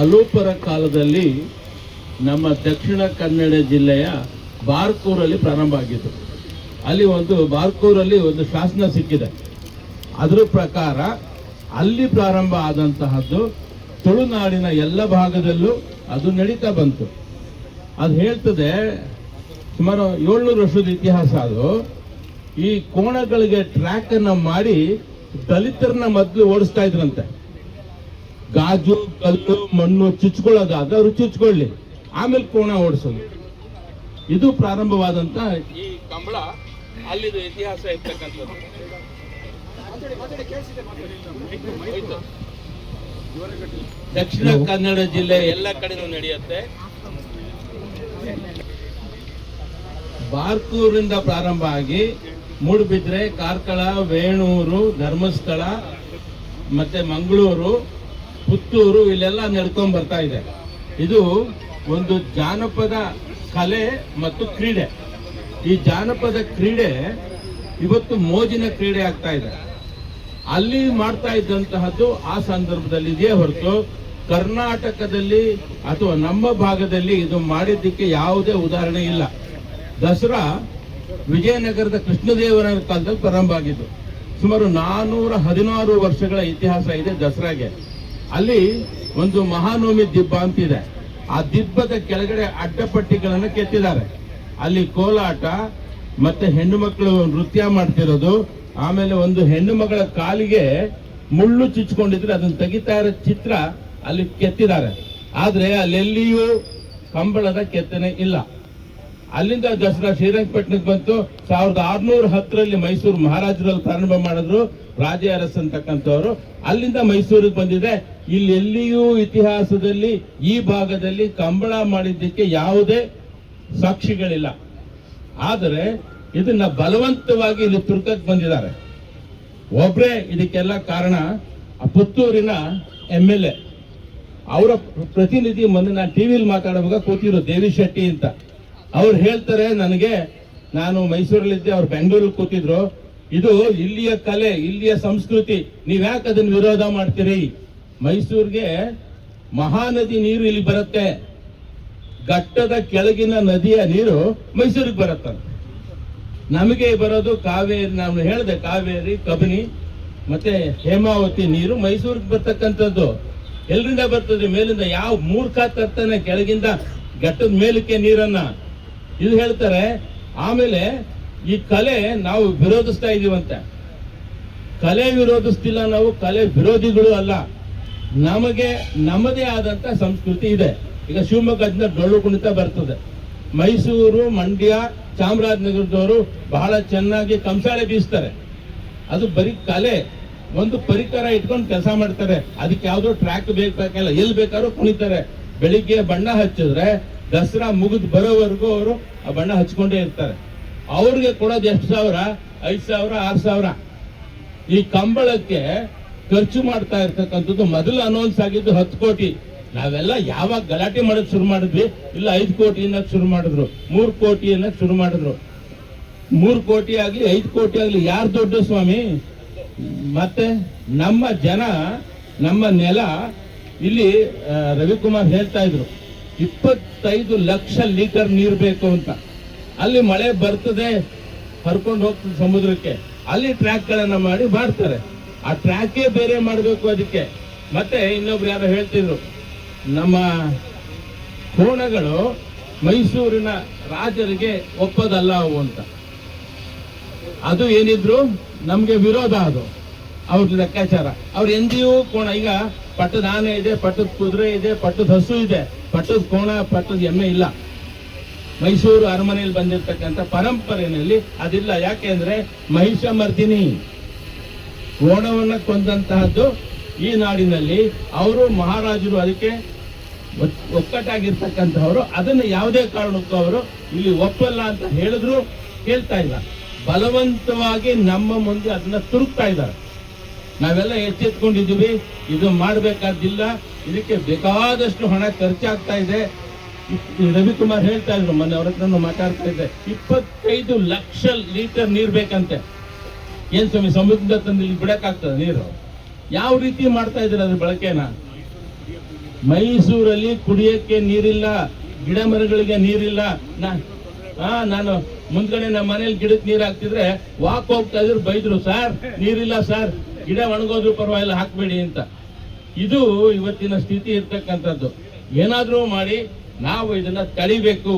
ಅಲೋಪರ ಕಾಲದಲ್ಲಿ ನಮ್ಮ ದಕ್ಷಿಣ ಕನ್ನಡ ಜಿಲ್ಲೆಯ ಬಾರ್ಕೂರಲ್ಲಿ ಪ್ರಾರಂಭ ಆಗಿತ್ತು. ಅಲ್ಲಿ ಬಾರ್ಕೂರಲ್ಲಿ ಒಂದು ಶಾಸನ ಸಿಕ್ಕಿದೆ. ಅದರ ಪ್ರಕಾರ ಅಲ್ಲಿ ಪ್ರಾರಂಭ ಆದಂತಹದ್ದು ತುಳುನಾಡಿನ ಎಲ್ಲ ಭಾಗದಲ್ಲೂ ಅದು ನಡೀತಾ ಬಂತು. ಅದು ಹೇಳ್ತದೆ, ಸುಮಾರು 700 ವರ್ಷದ ಇತಿಹಾಸ ಅದು. ಈ ಕೋಣಗಳಿಗೆ ಟ್ರ್ಯಾಕ್ ಅನ್ನ ಮಾಡಿ ದಲಿತರನ್ನ ಮೊದಲು ಓಡಿಸ್ತಾ ಇದ್ರಂತೆ. ಗಾಜು, ಕಲ್ಲು, ಮಣ್ಣು ಚುಚ್ಕೊಳ್ಳೋದಾದ ಅವರು ಚುಚ್ಕೊಳ್ಳಿ, ಆಮೇಲೆ ಕೋಣ ಓಡಿಸೋದು. ಇದು ಪ್ರಾರಂಭವಾದಂತ ಈ ಕಂಬಳ ಅಲ್ಲಿದು ಇತಿಹಾಸ ಇರ್ತಕ್ಕಂಥದ್ದು. ದಕ್ಷಿಣ ಕನ್ನಡ ಜಿಲ್ಲೆ ಎಲ್ಲ ಕಡೆನೂ ನಡೆಯುತ್ತೆ. ಬಾರ್ಕೂರಿಂದ ಪ್ರಾರಂಭ ಆಗಿ ಮೂಡುಬಿದ್ರೆ, ಕಾರ್ಕಳ, ವೇಣೂರು, ಧರ್ಮಸ್ಥಳ, ಮತ್ತೆ ಮಂಗಳೂರು, ಪುತ್ತೂರು ಇಲ್ಲೆಲ್ಲ ನಡ್ಕೊಂಡ್ ಬರ್ತಾ ಇದೆ. ಇದು ಒಂದು ಜಾನಪದ ಕಲೆ ಮತ್ತು ಕ್ರೀಡೆ. ಈ ಜಾನಪದ ಕ್ರೀಡೆ ಇವತ್ತು ಮೋಜಿನ ಕ್ರೀಡೆ ಆಗ್ತಾ ಇದೆ. ಅಲ್ಲಿ ಮಾಡ್ತಾ ಇದ್ದಂತಹದ್ದು ಆ ಸಂದರ್ಭದಲ್ಲಿ ಇದೆಯೇ ಹೊರತು ಕರ್ನಾಟಕದಲ್ಲಿ ಅಥವಾ ನಮ್ಮ ಭಾಗದಲ್ಲಿ ಇದು ಮಾಡಿದ್ದಕ್ಕೆ ಯಾವುದೇ ಉದಾಹರಣೆ ಇಲ್ಲ. ದಸರಾ ವಿಜಯನಗರದ ಕೃಷ್ಣದೇವರಾಯನ ಕಾಲದಲ್ಲಿ ಪ್ರಾರಂಭ ಆಗಿದ್ದು. ಸುಮಾರು 416 ವರ್ಷಗಳ ಇತಿಹಾಸ ಇದೆ ದಸರಾಗೆ. ಅಲ್ಲಿ ಒಂದು ಮಹಾನವಮಿ ದಿಬ್ಬ ಅಂತಿದೆ. ಆ ದಿಬ್ಬದ ಕೆಳಗಡೆ ಅಡ್ಡಪಟ್ಟಿಗಳನ್ನು ಕೆತ್ತಿದ್ದಾರೆ. ಅಲ್ಲಿ ಕೋಲಾಟ ಮತ್ತೆ ಹೆಣ್ಣು ಮಕ್ಕಳು ನೃತ್ಯ ಮಾಡ್ತಿರೋದು, ಆಮೇಲೆ ಒಂದು ಹೆಣ್ಣು ಮಗಳ ಕಾಲಿಗೆ ಮುಳ್ಳು ಚುಚ್ಕೊಂಡಿದ್ರೆ ಅದನ್ನ ತೆಗಿತಾ ಇರೋ ಚಿತ್ರ ಅಲ್ಲಿ ಕೆತ್ತಿದ್ದಾರೆ. ಆದ್ರೆ ಅಲ್ಲೆಲ್ಲಿಯೂ ಕಂಬಳದ ಕೆತ್ತನೆ ಇಲ್ಲ. ಅಲ್ಲಿಂದ ದಸರಾ ಶ್ರೀರಂಗಪಟ್ಟಣಕ್ಕೆ ಬಂತು. 1610ರಲ್ಲಿ ಮೈಸೂರು ಮಹಾರಾಜರಲ್ಲಿ ಪ್ರಾರಂಭ ಮಾಡಿದ್ರು ರಾಜ ಅರಸ್ ಅಂತಕ್ಕಂಥವ್ರು. ಅಲ್ಲಿಂದ ಮೈಸೂರಿಗೆ ಬಂದಿದೆ. ಇಲ್ಲಿ ಎಲ್ಲಿಯೂ ಇತಿಹಾಸದಲ್ಲಿ ಈ ಭಾಗದಲ್ಲಿ ಕಂಬಳ ಮಾಡಿದ್ದಕ್ಕೆ ಯಾವುದೇ ಸಾಕ್ಷಿಗಳಿಲ್ಲ. ಆದರೆ ಇದನ್ನ ಬಲವಂತವಾಗಿ ಇಲ್ಲಿ ತುರ್ಕಕ್ಕೆ ಬಂದಿದ್ದಾರೆ. ಒಬ್ರೇ ಇದಕ್ಕೆಲ್ಲ ಕಾರಣ ಪುತ್ತೂರಿನ MLA, ಅವರ ಪ್ರತಿನಿಧಿ. ಮೊನ್ನೆ ನಾನು ಟಿವಿಲಿ ಮಾತಾಡುವಾಗ ಕೂತಿರೋ ದೇವಿ ಶೆಟ್ಟಿ ಅಂತ, ಅವ್ರು ಹೇಳ್ತಾರೆ ನನಗೆ, ನಾನು ಮೈಸೂರಲ್ಲಿದ್ದೆ, ಅವ್ರು ಬೆಂಗಳೂರಲ್ಲಿ ಕೂತಿದ್ರು, ಇದು ಇಲ್ಲಿಯ ಕಲೆ, ಇಲ್ಲಿಯ ಸಂಸ್ಕೃತಿ, ನೀವ್ಯಾಕೆ ಅದನ್ನ ವಿರೋಧ ಮಾಡ್ತೀರಿ? ಮೈಸೂರಿಗೆ ಮಹಾನದಿ ನೀರು ಇಲ್ಲಿ ಬರುತ್ತೆ, ಘಟ್ಟದ ಕೆಳಗಿನ ನದಿಯ ನೀರು ಮೈಸೂರಿಗೆ ಬರುತ್ತೆ. ನಮಗೆ ಬರೋದು ಕಾವೇರಿ, ನಾನು ಹೇಳಿದೆ ಕಾವೇರಿ, ಕಬಿನಿ ಮತ್ತೆ ಹೇಮಾವತಿ ನೀರು ಮೈಸೂರಿಗೆ ಬರ್ತಕ್ಕಂಥದ್ದು. ಎಲ್ಲಿಂದ ಬರ್ತದೆ? ಮೇಲಿಂದ. ಯಾವ ಮೂರ್ಖ ತರ್ತಾನೆ ಕೆಳಗಿಂದ ಘಟ್ಟದ ಮೇಲಕ್ಕೆ ನೀರನ್ನ? ಇದು ಹೇಳ್ತಾರೆ. ಆಮೇಲೆ ಈ ಕಲೆ ನಾವು ವಿರೋಧಿಸ್ತಾ ಇದೀವಂತೆ. ಕಲೆ ವಿರೋಧಿಸ್ತಿಲ್ಲ ನಾವು, ಕಲೆ ವಿರೋಧಿಗಳು ಅಲ್ಲ. ನಮಗೆ ನಮ್ಮದೇ ಆದಂತ ಸಂಸ್ಕೃತಿ ಇದೆ. ಈಗ ಶಿವಮೊಗ್ಗದಿಂದ ಡೊಳ್ಳು ಕುಣಿತ ಬರ್ತದೆ. ಮೈಸೂರು, ಮಂಡ್ಯ, ಚಾಮರಾಜನಗರದವರು ಬಹಳ ಚೆನ್ನಾಗಿ ಕಂಸಾಳೆ ಬೀಸ್ತಾರೆ. ಅದು ಬರೀ ಕಲೆ, ಒಂದು ಪರಿಕರ ಇಟ್ಕೊಂಡು ಕೆಲಸ ಮಾಡ್ತಾರೆ. ಅದಕ್ಕೆ ಯಾವ್ದೋ ಟ್ರ್ಯಾಕ್ ಬೇಕಲ್ಲ, ಎಲ್ಲಿ ಬೇಕಾದ್ರೂ ಕುಣಿತಾರೆ. ಬೆಳಿಗ್ಗೆ ಬಣ್ಣ ಹಚ್ಚಿದ್ರೆ ದಸರಾ ಮುಗಿದು ಬರೋವರೆಗೂ ಅವರು ಆ ಬಣ್ಣ ಹಚ್ಕೊಂಡೇ ಇರ್ತಾರೆ. ಅವ್ರಿಗೆ ಕೊಡೋದು ಎಷ್ಟು ಸಾವಿರ? 5,000, 6,000. ಈ ಕಂಬಳಕ್ಕೆ ಖರ್ಚು ಮಾಡ್ತಾ ಇರ್ತಕ್ಕಂಥದ್ದು ಮೊದಲು ಅನೌನ್ಸ್ ಆಗಿದ್ದು 10 ಕೋಟಿ. ನಾವೆಲ್ಲ ಯಾವಾಗ ಗಲಾಟೆ ಮಾಡೋದು ಶುರು ಮಾಡಿದ್ವಿ? ಇಲ್ಲ, 5 ಕೋಟಿ ಅನ್ನೋದು ಶುರು ಮಾಡಿದ್ರು, 3 ಕೋಟಿ ಅನ್ನೋದು ಶುರು ಮಾಡಿದ್ರು. 3 ಕೋಟಿ ಆಗ್ಲಿ 5 ಕೋಟಿ ಆಗ್ಲಿ ಯಾರು ದೊಡ್ಡ ಸ್ವಾಮಿ? ಮತ್ತೆ ನಮ್ಮ ಜನ, ನಮ್ಮ ನೆಲ. ಇಲ್ಲಿ ರವಿಕುಮಾರ್ ಹೇಳ್ತಾ ಇದ್ರು 25 ಲಕ್ಷ ಲೀಟರ್ ನೀರು ಬೇಕು ಅಂತ. ಅಲ್ಲಿ ಮಳೆ ಬರ್ತದೆ, ಹರ್ಕೊಂಡು ಹೋಗ್ತದೆ ಸಮುದ್ರಕ್ಕೆ. ಅಲ್ಲಿ ಟ್ರ್ಯಾಕ್ ಗಳನ್ನ ಮಾಡಿ ಮಾಡ್ತಾರೆ. ಆ ಟ್ರ್ಯಾಕೇ ಬೇರೆ ಮಾಡಬೇಕು ಅದಕ್ಕೆ. ಮತ್ತೆ ಇನ್ನೊಬ್ರು ಯಾರೋ ಹೇಳ್ತಿದ್ರು, ನಮ್ಮ ಕೋಣಗಳು ಮೈಸೂರಿನ ರಾಜರಿಗೆ ಒಪ್ಪದಲ್ಲ ಅವು ಅಂತ. ಅದು ಏನಿದ್ರು ನಮ್ಗೆ ವಿರೋಧ. ಅದು ಅವ್ರ ಲೆಕ್ಕಾಚಾರ. ಅವ್ರು ಎಂದಿಯೂ ಕೋಣ, ಈಗ ಪಟ್ಟದ ಆನೆ ಇದೆ, ಪಟ್ಟದ ಕುದುರೆ ಇದೆ, ಪಟ್ಟದ ಹಸು ಇದೆ, ಪಟ್ಟದ ಕೋಣ, ಪಟ್ಟದ ಎಮ್ಮೆ ಇಲ್ಲ. ಮೈಸೂರು ಅರಮನೆಯಲ್ಲಿ ಬಂದಿರತಕ್ಕಂಥ ಪರಂಪರೆಯಲ್ಲಿ ಅದಿಲ್ಲ. ಯಾಕೆಂದ್ರೆ ಮಹಿಷಮರ್ದಿನಿ ಕೋಣವನ್ನ ಕೊಂದಂತಹದ್ದು ಈ ನಾಡಿನಲ್ಲಿ. ಅವರು ಮಹಾರಾಜರು ಅದಕ್ಕೆ ಒಕ್ಕಟ್ಟಾಗಿರ್ತಕ್ಕಂಥವ್ರು. ಅದನ್ನು ಯಾವುದೇ ಕಾರಣಕ್ಕೂ ಅವರು ಇಲ್ಲಿ ಒಪ್ಪಲ್ಲ ಅಂತ ಹೇಳಿದ್ರು ಕೇಳ್ತಾ ಇಲ್ಲ. ಬಲವಂತವಾಗಿ ನಮ್ಮ ಮುಂದೆ ಅದನ್ನ ತುರುಕ್ತಾ ಇದ್ದಾರೆ. ನಾವೆಲ್ಲ ಎಚ್ಚೆತ್ಕೊಂಡಿದ್ದೀವಿ, ಇದು ಮಾಡಬೇಕಾದಿಲ್ಲ, ಇದಕ್ಕೆ ಬೇಕಾದಷ್ಟು ಹಣ ಖರ್ಚಾಗ್ತಾ ಇದೆ. ರವಿಕುಮಾರ್ ಹೇಳ್ತಾ ಇದ್ರು, ಮೊನ್ನೆ ಅವ್ರ ಹತ್ರ ಮಾತಾಡ್ತಾ ಇದ್ದೆ, 25 ಲಕ್ಷ ಲೀಟರ್ ನೀರ್ ಬೇಕಂತೆ. ಏನ್ ಸ್ವಾಮಿ, ಸಮುದ್ರದ ತಂದು ಇಲ್ಲಿ ಬಿಡಕ್ಕಾಗ್ತದೆ ನೀರು? ಯಾವ ರೀತಿ ಮಾಡ್ತಾ ಇದ್ರೆ ಅದ್ರ ಬಳಕೆನ? ಮೈಸೂರಲ್ಲಿ ಕುಡಿಯಕ್ಕೆ ನೀರಿಲ್ಲ, ಗಿಡ ಮರಗಳಿಗೆ ನೀರಿಲ್ಲ. ನಾನು ಮುಂದ್ಗಡೆ ನಮ್ಮ ಮನೇಲಿ ಗಿಡಕ್ಕೆ ನೀರು ಹಾಕ್ತಿದ್ರೆ ವಾಕ್ ಹೋಗ್ತಾ ಇದ್ರು, ಬೈದ್ರು, ಸರ್ ನೀರಿಲ್ಲ ಸರ್, ಗಿಡ ಒಣಗೋದ್ರು ಪರವಾಗಿಲ್ಲ ಹಾಕ್ಬೇಡಿ ಅಂತ. ಇದು ಇವತ್ತಿನ ಸ್ಥಿತಿ ಇರ್ತಕ್ಕಂಥದ್ದು. ಏನಾದ್ರೂ ಮಾಡಿ ನಾವು ಇದನ್ನ ತಡಿಬೇಕು.